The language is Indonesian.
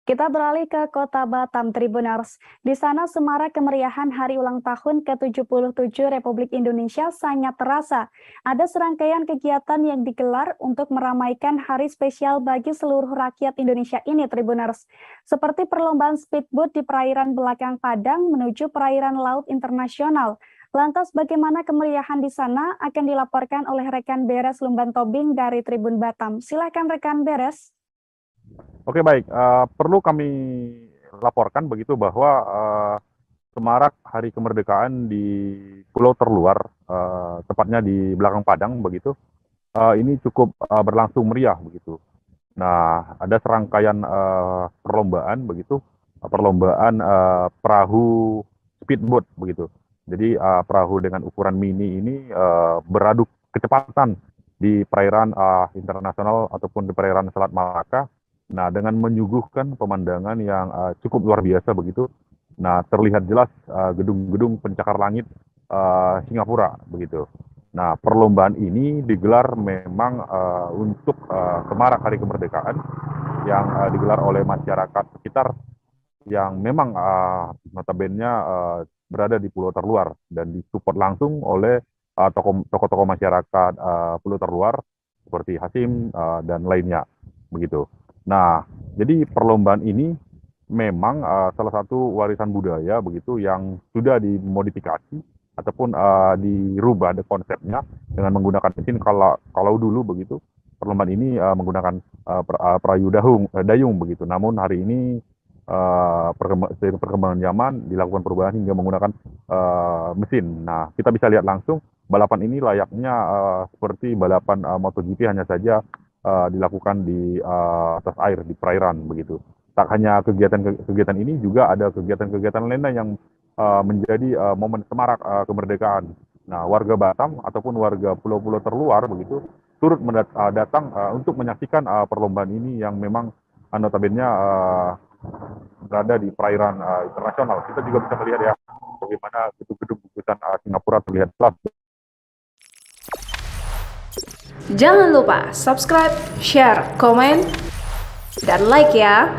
Kita beralih ke Kota Batam, Tribuners. Di sana semarak kemeriahan hari ulang tahun ke-77 Republik Indonesia sangat terasa. Ada serangkaian kegiatan yang digelar untuk meramaikan hari spesial bagi seluruh rakyat Indonesia ini, Tribuners. Seperti perlombaan speedboat di perairan belakang Padang menuju perairan laut internasional. Lantas bagaimana kemeriahan di sana akan dilaporkan oleh rekan Beres Lumban Tobing dari Tribun Batam. Silakan rekan Beres. Oke baik, perlu kami laporkan begitu bahwa semarak Hari Kemerdekaan di pulau terluar, tepatnya di belakang Padang begitu, ini cukup berlangsung meriah begitu. Nah, ada serangkaian perlombaan begitu, perlombaan perahu speedboat begitu. Jadi perahu dengan ukuran mini ini beradu kecepatan di perairan internasional ataupun di perairan Selat Malaka. Nah, dengan menyuguhkan pemandangan yang cukup luar biasa begitu. Nah, terlihat jelas gedung-gedung pencakar langit Singapura begitu. Nah, perlombaan ini digelar memang untuk semarak Hari Kemerdekaan yang digelar oleh masyarakat sekitar yang memang notabene berada di pulau terluar dan disupport langsung oleh tokoh-tokoh masyarakat pulau terluar seperti Hasim dan lainnya begitu. Nah, jadi perlombaan ini memang salah satu warisan budaya begitu yang sudah dimodifikasi ataupun dirubah ada konsepnya dengan menggunakan mesin. Kalau dulu begitu perlombaan ini menggunakan perahu dayung begitu. Namun hari ini seiring perkembangan zaman dilakukan perubahan hingga menggunakan mesin. Nah, kita bisa lihat langsung balapan ini layaknya seperti balapan MotoGP, hanya saja dilakukan di atas air di perairan begitu. Tak hanya kegiatan ini, juga ada kegiatan-kegiatan lainnya yang menjadi momen semarak kemerdekaan. Nah, warga Batam ataupun warga pulau-pulau terluar begitu turut datang untuk menyaksikan perlombaan ini yang memang notabene berada di perairan internasional. Kita juga bisa melihat ya bagaimana gedung-gedung gugusan Singapura terlihat jelas. Jangan lupa subscribe, share, komen, dan like ya.